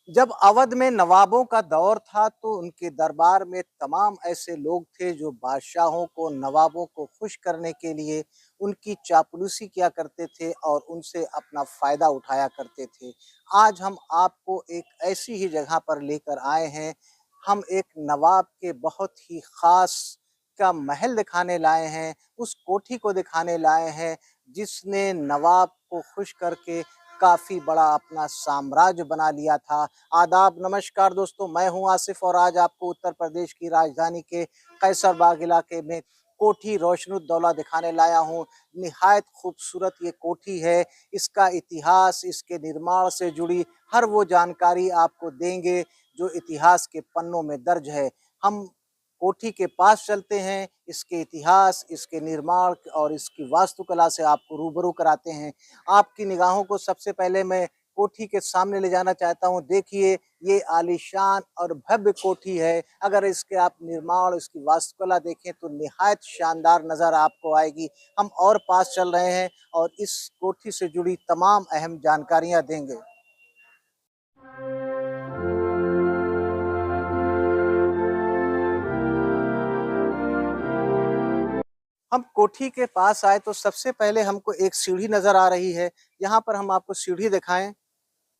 जब अवध में नवाबों का दौर था तो उनके दरबार में तमाम ऐसे लोग थे जो बादशाहों को, नवाबों को खुश करने के लिए उनकी चापलूसी किया करते थे और उनसे अपना फ़ायदा उठाया करते थे। आज हम आपको एक ऐसी ही जगह पर लेकर आए हैं। हम एक नवाब के बहुत ही ख़ास का महल दिखाने लाए हैं, उस कोठी को दिखाने लाए हैं, जिसने नवाब को खुश करके काफ़ी बड़ा अपना साम्राज्य बना लिया था। आदाब, नमस्कार दोस्तों, मैं हूँ आसिफ और आज आपको उत्तर प्रदेश की राजधानी के कैसरबाग इलाके में कोठी रोशनुद्दौला दिखाने लाया हूँ। निहायत खूबसूरत ये कोठी है। इसका इतिहास, इसके निर्माण से जुड़ी हर वो जानकारी आपको देंगे जो इतिहास के पन्नों में दर्ज है। हम कोठी के पास चलते हैं, इसके इतिहास, इसके निर्माण और इसकी वास्तुकला से आपको रूबरू कराते हैं। आपकी निगाहों को सबसे पहले मैं कोठी के सामने ले जाना चाहता हूँ। देखिए, ये आलीशान और भव्य कोठी है। अगर इसके आप निर्माण, इसकी वास्तुकला देखें तो निहायत शानदार नज़र आपको आएगी। हम और पास चल रहे हैं और इस कोठी से जुड़ी तमाम अहम जानकारियाँ देंगे। हम कोठी के पास आए तो सबसे पहले हमको एक सीढ़ी नज़र आ रही है। यहाँ पर हम आपको सीढ़ी दिखाएँ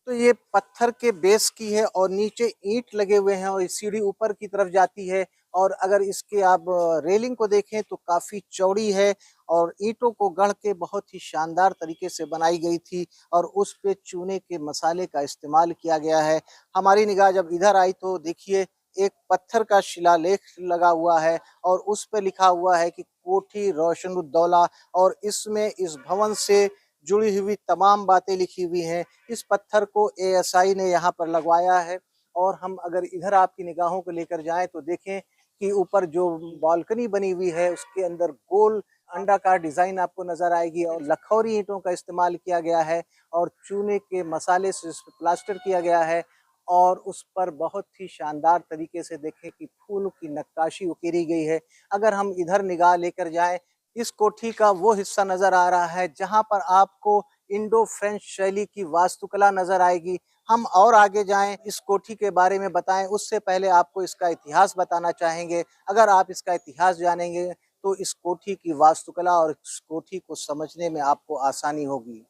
तो ये पत्थर के बेस की है और नीचे ईंट लगे हुए हैं और ये सीढ़ी ऊपर की तरफ जाती है। और अगर इसके आप रेलिंग को देखें तो काफ़ी चौड़ी है और ईंटों को गढ़ के बहुत ही शानदार तरीके से बनाई गई थी और उस पे चूने के मसाले का इस्तेमाल किया गया है। हमारी निगाह जब इधर आई तो देखिए, एक पत्थर का शिलालेख लगा हुआ है और उस पे लिखा हुआ है कि कोठी रोशनुद्दौला और इसमें इस भवन से जुड़ी हुई तमाम बातें लिखी हुई हैं। इस पत्थर को एएसआई ने यहाँ पर लगवाया है। और हम अगर इधर आपकी निगाहों को लेकर जाएँ तो देखें कि ऊपर जो बालकनी बनी हुई है उसके अंदर गोल अंडाकार डिज़ाइन आपको नज़र आएगी और लखौरी ईंटों का इस्तेमाल किया गया है और चूने के मसाले से इस पे प्लास्टर किया गया है और उस पर बहुत ही शानदार तरीके से देखें कि फूल की नक्काशी उकेरी गई है। अगर हम इधर निगाह लेकर जाएँ, इस कोठी का वो हिस्सा नज़र आ रहा है जहाँ पर आपको इंडो फ्रेंच शैली की वास्तुकला नज़र आएगी। हम और आगे जाएँ, इस कोठी के बारे में बताएँ, उससे पहले आपको इसका इतिहास बताना चाहेंगे। अगर आप इसका इतिहास जानेंगे, तो इस कोठी की वास्तुकला और इस कोठी को समझने में आपको आसानी होगी।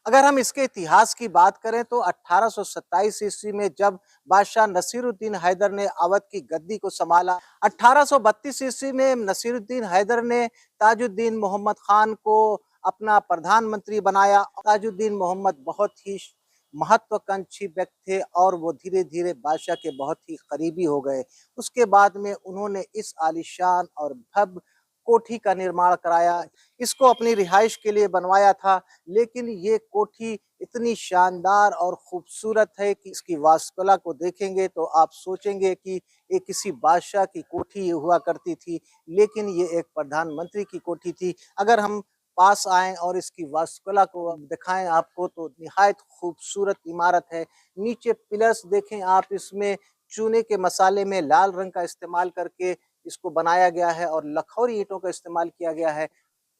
अगर हम इसके इतिहास की बात करें तो 1827 ईस्वी में जब बादशाह नसीरुद्दीन हैदर ने अवध की गद्दी को संभाला, 1832 ईस्वी में नसीरुद्दीन हैदर ने ताजुद्दीन मोहम्मद खान को अपना प्रधानमंत्री बनाया। ताजुद्दीन मोहम्मद बहुत ही महत्वाकांक्षी व्यक्ति थे और वो धीरे-धीरे बादशाह के बहुत ही करीबी हो गए। उसके बाद में उन्होंने इस आलीशान और भव्य कोठी का निर्माण कराया। इसको अपनी रिहाइश के लिए बनवाया था, लेकिन ये कोठी इतनी शानदार और खूबसूरत है कि इसकी वास्तुकला को देखेंगे तो आप सोचेंगे कि ये किसी बादशाह की कोठी हुआ करती थी, लेकिन ये एक प्रधानमंत्री की कोठी थी। अगर हम पास आएँ और इसकी वास्तुकला को हम दिखाएँ आपको तो निहायत खूबसूरत इमारत है। नीचे पिलर्स देखें आप, इसमें चूने के मसाले में लाल रंग का इस्तेमाल करके इसको बनाया गया है और लखौरी ईंटों का इस्तेमाल किया गया है।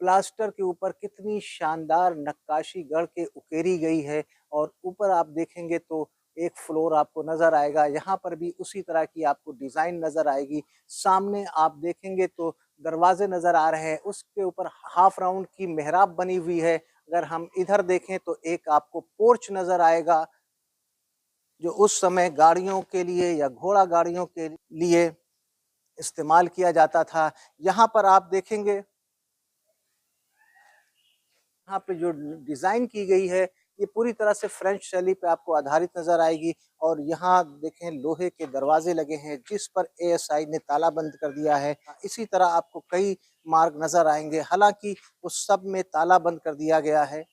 प्लास्टर के ऊपर कितनी शानदार नक्काशी गढ़ के उकेरी गई है और ऊपर आप देखेंगे तो एक फ्लोर आपको नज़र आएगा, यहाँ पर भी उसी तरह की आपको डिज़ाइन नज़र आएगी। सामने आप देखेंगे तो दरवाज़े नज़र आ रहे हैं, उसके ऊपर हाफ राउंड की मेहराब बनी हुई है। अगर हम इधर देखें तो एक आपको पोर्च नज़र आएगा, जो उस समय गाड़ियों के लिए या घोड़ा गाड़ियों के लिए इस्तेमाल किया जाता था। यहाँ पर आप देखेंगे, यहाँ पे जो डिज़ाइन की गई है, ये पूरी तरह से फ्रेंच शैली पे आपको आधारित नज़र आएगी और यहाँ देखें लोहे के दरवाजे लगे हैं जिस पर एएसआई ने ताला बंद कर दिया है। इसी तरह आपको कई मार्ग नज़र आएँगे, हालाँकि उस सब में ताला बंद कर दिया गया है।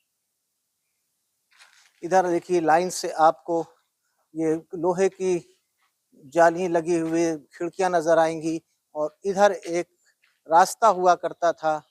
इधर देखिए लाइन से आपको ये लोहे की जाली लगी हुई खिड़कियाँ नज़र आएँगी और इधर एक रास्ता हुआ करता था,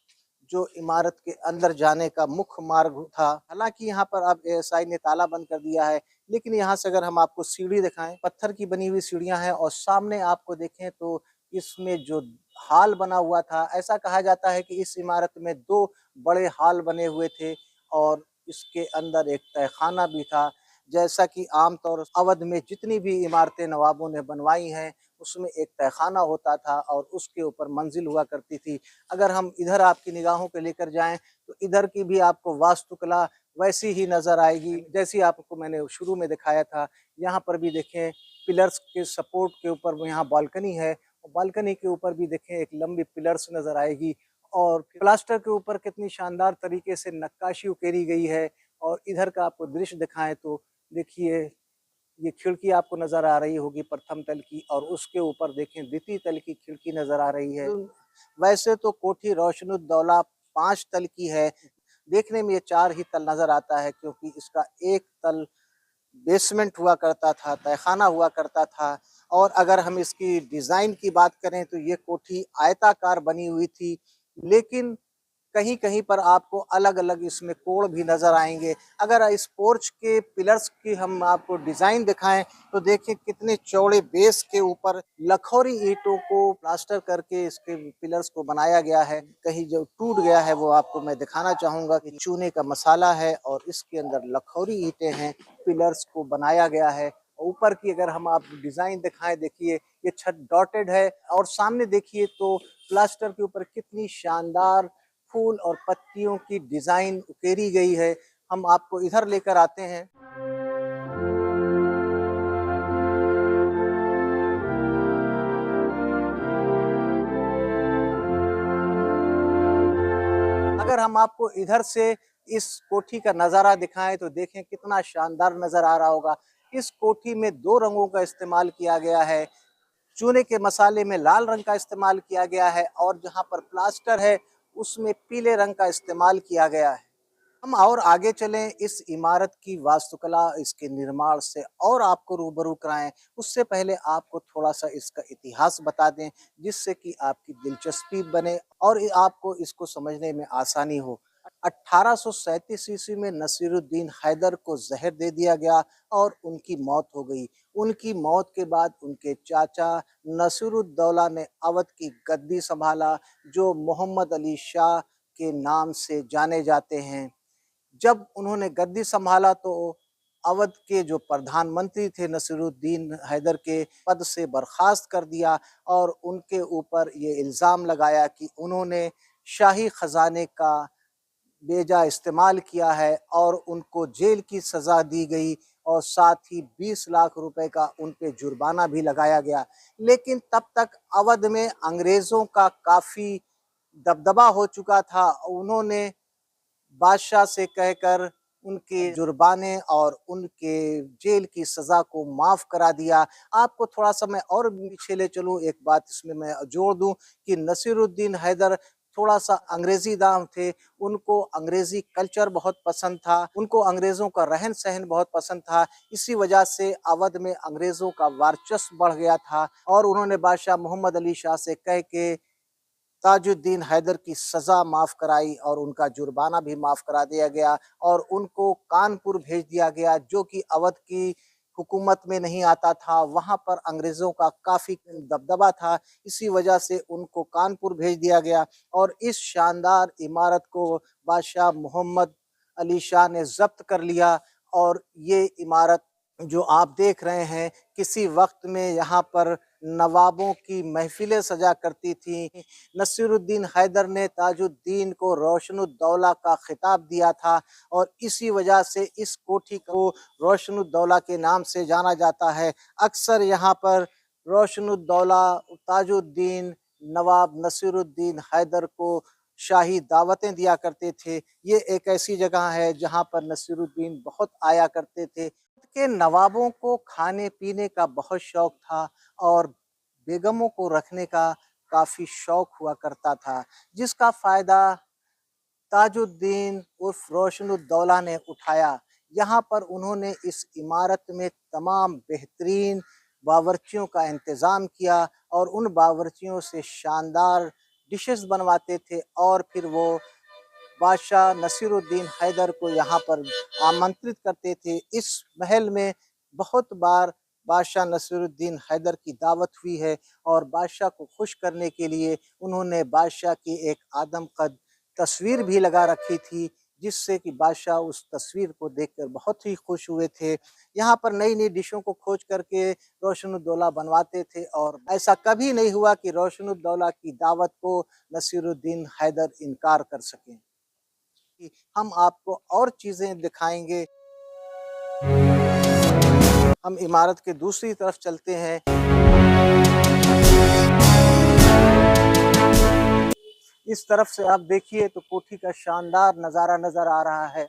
जो इमारत के अंदर जाने का मुख्य मार्ग था। हालाँकि यहाँ पर अब एएसआई ने ताला बंद कर दिया है, लेकिन यहाँ से अगर हम आपको सीढ़ी दिखाएँ, पत्थर की बनी हुई सीढ़ियाँ हैं और सामने आपको देखें तो इसमें जो हॉल बना हुआ था, ऐसा कहा जाता है कि इस इमारत में 2 बड़े हॉल बने हुए थे और इसके अंदर एक तहखाना भी था। जैसा कि आमतौर अवध में जितनी भी इमारतें नवाबों ने बनवाई हैं, उसमें एक तहखाना होता था और उसके ऊपर मंजिल हुआ करती थी। अगर हम इधर आपकी निगाहों पे लेकर जाएँ, तो इधर की भी आपको वास्तुकला वैसी ही नज़र आएगी, जैसी आपको मैंने शुरू में दिखाया था। यहाँ पर भी देखें, पिलर्स के सपोर्ट के ऊपर यहाँ बालकनी है, और बालकनी के ऊपर भी देखें एक लंबी पिलर्स नज़र आएगी, और प्लास्टर के ऊपर कितनी शानदार तरीके से नक्काशी उकेरी गई है। और इधर का आपको दृश्य दिखाएँ तो देखिए, ये खिड़की आपको नज़र आ रही होगी प्रथम तल की, और उसके ऊपर देखें द्वितीय तल की खिड़की नज़र आ रही है। वैसे तो कोठी रोशनुद्दौला 5 तल की है, देखने में ये 4 ही तल नज़र आता है, क्योंकि इसका एक तल बेसमेंट हुआ करता था, तहखाना हुआ करता था। और अगर हम इसकी डिज़ाइन की बात करें तो ये कोठी आयताकार बनी हुई थी, लेकिन कहीं-कहीं पर आपको अलग-अलग इसमें कोण भी नज़र आएँगे। अगर इस पोर्च के पिलर्स की हम आपको डिज़ाइन दिखाएँ, तो देखिए कितने चौड़े बेस के ऊपर लखौरी ईंटों को प्लास्टर करके इसके पिलर्स को बनाया गया है। कहीं जो टूट गया है वो आपको मैं दिखाना चाहूँगा कि चूने का मसाला है और इसके अंदर लखौरी ईंटें हैं, पिलर्स को बनाया गया है। ऊपर की अगर हम आप डिज़ाइन दिखाएँ, देखिए ये छत डॉटेड है, और सामने देखिए तो प्लास्टर के ऊपर कितनी शानदार फूल और पत्तियों की डिज़ाइन उकेरी गई है। हम आपको इधर लेकर आते हैं। अगर हम आपको इधर से इस कोठी का नज़ारा दिखाएँ, तो देखें कितना शानदार नज़र आ रहा होगा। इस कोठी में 2 रंगों का इस्तेमाल किया गया है। चूने के मसाले में लाल रंग का इस्तेमाल किया गया है, और जहाँ पर प्लास्टर है उसमें पीले रंग का इस्तेमाल किया गया है। हम और आगे चलें, इस इमारत की वास्तुकला, इसके निर्माण से और आपको रूबरू कराएँ, उससे पहले आपको थोड़ा-सा इसका इतिहास बता दें, जिससे कि आपकी दिलचस्पी बने और आपको इसको समझने में आसानी हो। 1837 ईस्वी में नसीरुद्दीन हैदर को ज़हर दे दिया गया और उनकी मौत हो गई। उनकी मौत के बाद उनके चाचा नसीरुद्दौला ने अवध की गद्दी सँभाला, जो मोहम्मद अली शाह के नाम से जाने जाते हैं। जब उन्होंने गद्दी सँभाला, तो अवध के जो प्रधानमंत्री थे नसीरुद्दीन हैदर के पद से बर्खास्त कर दिया, और उनके ऊपर ये इल्ज़ाम लगाया कि उन्होंने शाही खजाने का बेजा इस्तेमाल किया है, और उनको जेल की सज़ा दी गई, और साथ ही 20 लाख रुपए का उन पे जुर्माना भी लगाया गया। लेकिन तब तक अवध में अंग्रेज़ों का काफ़ी दबदबा हो चुका था। उन्होंने बादशाह से कहकर उनके जुर्माने और उनके जेल की सज़ा को माफ़ करा दिया। आपको थोड़ा-सा मैं और पीछे ले चलूँ, एक बात इसमें मैं जोड़ दूँ कि नसीरुद्दीन हैदर थोड़ा-सा अंग्रेज़ी दाम थे, उनको अंग्रेज़ी कल्चर बहुत पसंद था, उनको अंग्रेज़ों का रहन-सहन बहुत पसंद था। इसी वजह से अवध में अंग्रेज़ों का वर्चस्व बढ़ गया था, और उन्होंने बादशाह मोहम्मद अली शाह से कह के ताजुद्दीन हैदर की सज़ा माफ़ कराई, और उनका जुर्माना भी माफ़ करा दिया गया, और उनको कानपुर भेज दिया गया, जो कि अवध की हुकूमत में नहीं आता था। वहाँ पर अंग्रेज़ों का काफ़ी दबदबा था, इसी वजह से उनको कानपुर भेज दिया गया, और इस शानदार इमारत को बादशाह मोहम्मद अली शाह ने ज़ब्त कर लिया। और ये इमारत जो आप देख रहे हैं, किसी वक़्त में यहाँ पर नवाबों की महफ़िलें सजा करती थीं। नसीरुद्दीन हैदर ने ताजुद्दीन को रोशनुद्दौला का खिताब दिया था, और इसी वजह से इस कोठी को रोशनुद्दौला के नाम से जाना जाता है। अक्सर यहाँ पर रोशनुद्दौला, ताजुद्दीन, नवाब नसीरुद्दीन हैदर को शाही दावतें दिया करते थे। ये एक ऐसी जगह है जहाँ पर नसीरुद्दीन बहुत आया करते थे। के नवाबों को खाने-पीने का बहुत शौक था, और बेगमों को रखने का काफ़ी शौक हुआ करता था, जिसका फ़ायदा ताजुद्दीन उर्फ़ रोशनुद्दौला ने उठाया। यहाँ पर उन्होंने इस इमारत में तमाम बेहतरीन बावर्चियों का इंतज़ाम किया, और उन बावर्चियों से शानदार डिशेज़ बनवाते थे, और फिर वो बादशाह नसीरुद्दीन हैदर को यहाँ पर आमंत्रित करते थे। इस महल में बहुत बार बादशाह नसीरुद्दीन हैदर की दावत हुई है, और बादशाह को खुश करने के लिए उन्होंने बादशाह की एक आदमकद तस्वीर भी लगा रखी थी। जिससे कि बादशाह उस तस्वीर को देखकर बहुत ही खुश हुए थे। यहाँ पर नई-नई डिशों को खोज करके रोशनुद्दौला बनवाते थे और ऐसा कभी नहीं हुआ कि रोशनुद्दौला की दावत को नसीरुद्दीन हैदर इनकार कर सकें। कि हम आपको और चीज़ें दिखाएँगे। हम इमारत के दूसरी तरफ चलते हैं। इस तरफ से आप देखिए तो कोठी का शानदार नज़ारा नज़र आ रहा है।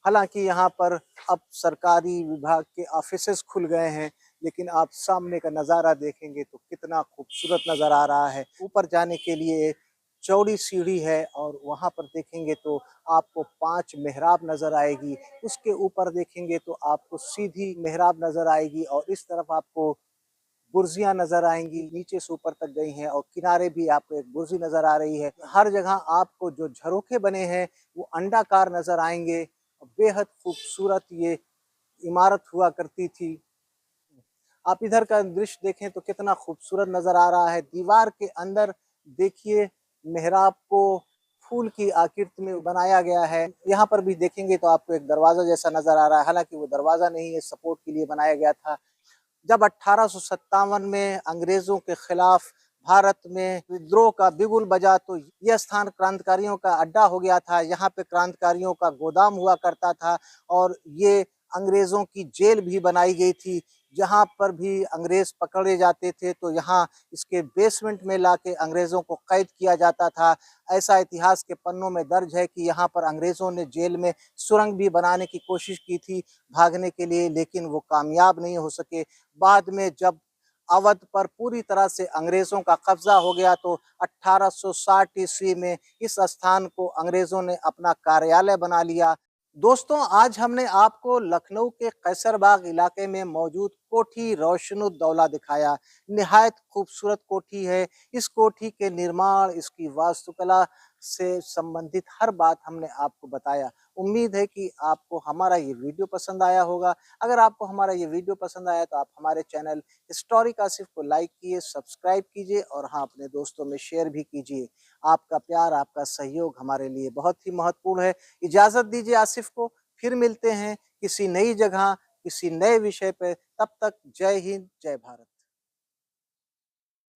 हालाँकि यहाँ पर अब सरकारी विभाग के ऑफ़िसेज़ खुल गए हैं, लेकिन आप सामने का नज़ारा देखेंगे तो कितना खूबसूरत नज़र आ रहा है। ऊपर जाने के लिए चौड़ी सीढ़ी है और वहाँ पर देखेंगे तो आपको 5 मेहराब नज़र आएगी। उसके ऊपर देखेंगे तो आपको सीधी मेहराब नज़र आएगी और इस तरफ आपको बुर्जियाँ नज़र आएँगी, नीचे से ऊपर तक गई हैं और किनारे भी आपको एक बुर्जी नज़र आ रही है। हर जगह आपको जो झरोखे बने हैं, वो अंडाकार नज़र आएँगे। बेहद खूबसूरत ये इमारत हुआ करती थी। आप इधर का दृश्य देखें तो कितना खूबसूरत नज़र आ रहा है। दीवार के अंदर देखिए मेहराब को फूल की आकृति में बनाया गया है। यहाँ पर भी देखेंगे तो आपको एक दरवाज़ा जैसा नज़र आ रहा है, हालाँकि वो दरवाज़ा नहीं है, सपोर्ट के लिए बनाया गया था। जब 1857 में अंग्रेजों के खिलाफ भारत में विद्रोह का बिगुल बजा तो यह स्थान क्रांतिकारियों का अड्डा हो गया था। यहाँ पे क्रांतिकारियों का गोदाम हुआ करता था और ये अंग्रेजों की जेल भी बनाई गई थी। जहाँ पर भी अंग्रेज पकड़े जाते थे तो यहाँ इसके बेसमेंट में लाके अंग्रेजों को कैद किया जाता था। ऐसा इतिहास के पन्नों में दर्ज है कि यहाँ पर अंग्रेजों ने जेल में सुरंग भी बनाने की कोशिश की थी भागने के लिए, लेकिन वो कामयाब नहीं हो सके। बाद में जब अवध पर पूरी तरह से अंग्रेजों का कब्जा हो गया तो 1860 ईस्वी में इस स्थान को अंग्रेजों ने अपना कार्यालय बना लिया। दोस्तों, आज हमने आपको लखनऊ के कैसरबाग इलाके में मौजूद कोठी रोशनुद्दौला दिखाया। निहायत खूबसूरत कोठी है। इस कोठी के निर्माण, इसकी वास्तुकला से संबंधित हर बात हमने आपको बताया। उम्मीद है कि आपको हमारा ये वीडियो पसंद आया होगा। अगर आपको हमारा ये वीडियो पसंद आया तो आप हमारे चैनल हिस्टोरिक आसिफ को लाइक कीजिए, सब्सक्राइब कीजिए और हाँ, अपने दोस्तों में शेयर भी कीजिए। आपका प्यार, आपका सहयोग हमारे लिए बहुत ही महत्वपूर्ण है। इजाज़त दीजिए आसिफ को, फिर मिलते हैं किसी नई जगह, किसी नए विषय पे। तब तक जय हिंद, जय भारत।